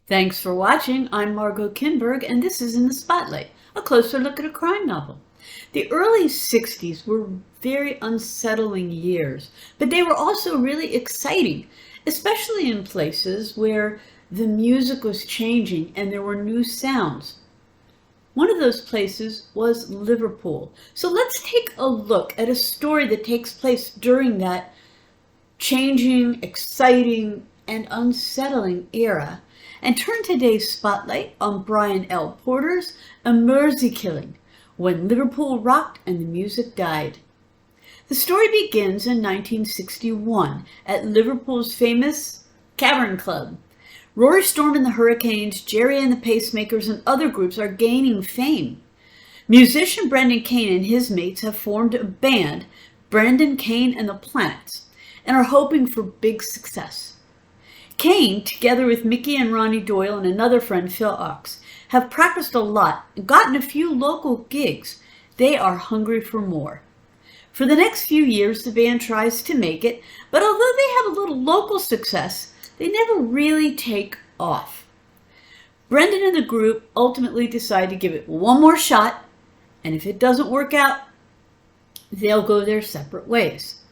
Thanks for watching. I'm Margot Kinberg, and this is In the Spotlight, a closer look at a crime novel. The early 60s were very unsettling years, but they were also really exciting, especially in places where the music was changing and there were new sounds. One of those places was Liverpool. So let's take a look at a story that takes place during that changing, exciting, and unsettling era, and turn today's spotlight on Brian L. Porter's A Mersey Killing, When Liverpool Rocked and the Music Died. The story begins in 1961 at Liverpool's famous Cavern Club. Rory Storm and the Hurricanes, Jerry and the Pacemakers, and other groups are gaining fame. Musician Brendan Kane and his mates have formed a band, Brendan Kane and the Planets, and are hoping for big success. Kane, together with Mickey and Ronnie Doyle and another friend, Phil Ox, have practiced a lot and gotten a few local gigs. They are hungry for more. For the next few years, the band tries to make it, but although they have a little local success, they never really take off. Brendan and the group ultimately decide to give it one more shot, and if it doesn't work out, they'll go their separate ways.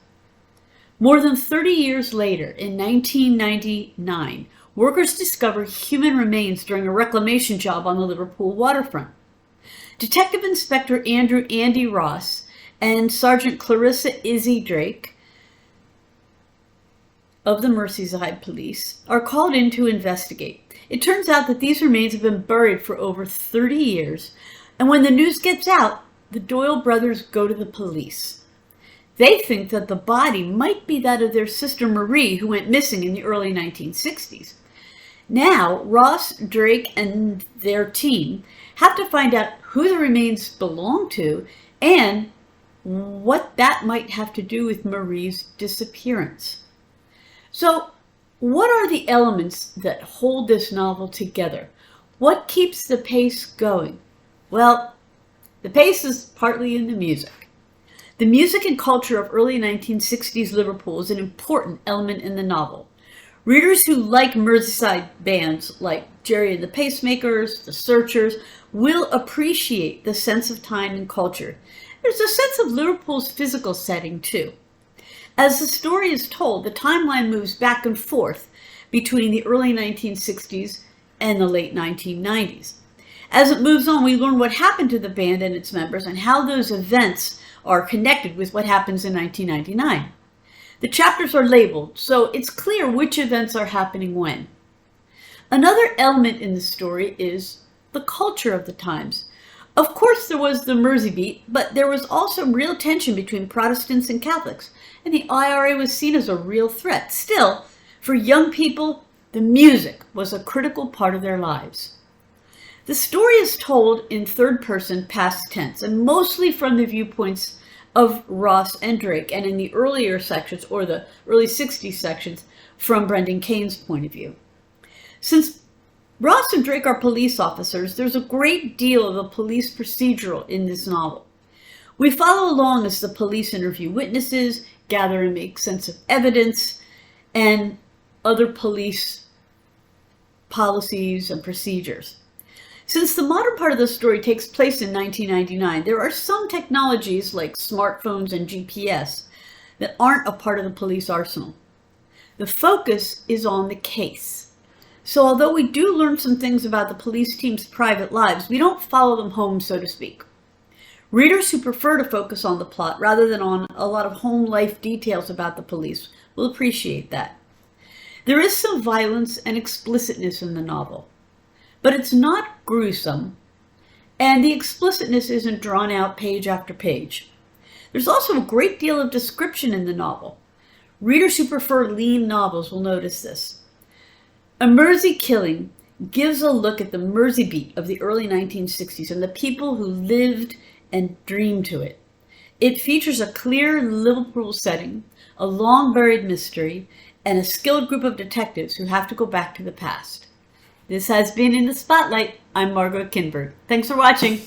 More than 30 years later, in 1999, workers discover human remains during a reclamation job on the Liverpool waterfront. Detective Inspector Andrew Andy Ross and Sergeant Clarissa Izzy Drake of the Merseyside Police are called in to investigate. It turns out that these remains have been buried for over 30 years, and when the news gets out, the Doyle brothers go to the police. They think that the body might be that of their sister Marie, who went missing in the early 1960s. Now, Ross, Drake, and their team have to find out who the remains belong to and what that might have to do with Marie's disappearance. So, what are the elements that hold this novel together? What keeps the pace going? Well, the pace is partly in the music. The music and culture of early 1960s Liverpool is an important element in the novel. Readers who like Merseyside bands like Jerry and the Pacemakers, The Searchers, will appreciate the sense of time and culture. There's a sense of Liverpool's physical setting, too. As the story is told, the timeline moves back and forth between the early 1960s and the late 1990s. As it moves on, we learn what happened to the band and its members and how those events are connected with what happens in 1999. The chapters are labeled, so it's clear which events are happening when. Another element in the story is the culture of the times. Of course, there was the Mersey beat, but there was also real tension between Protestants and Catholics, and the IRA was seen as a real threat. Still, for young people, the music was a critical part of their lives. The story is told in third-person past tense, and mostly from the viewpoints of Ross and Drake, and in the earlier sections, or the early 60s sections, from Brendan Kane's point of view. Since Ross and Drake are police officers, there's a great deal of a police procedural in this novel. We follow along as the police interview witnesses, gather and make sense of evidence, and other police policies and procedures. Since the modern part of the story takes place in 1999, there are some technologies like smartphones and GPS that aren't a part of the police arsenal. The focus is on the case. So although we do learn some things about the police team's private lives, we don't follow them home, so to speak. Readers who prefer to focus on the plot rather than on a lot of home life details about the police will appreciate that. There is some violence and explicitness in the novel, but it's not gruesome, and the explicitness isn't drawn out page after page. There's also a great deal of description in the novel. Readers who prefer lean novels will notice this. A Mersey Killing gives a look at the Mersey beat of the early 1960s and the people who lived and dreamed to it. It features a clear Liverpool setting, a long-buried mystery, and a skilled group of detectives who have to go back to the past. This has been In the Spotlight. I'm Margot Kinberg. Thanks for watching.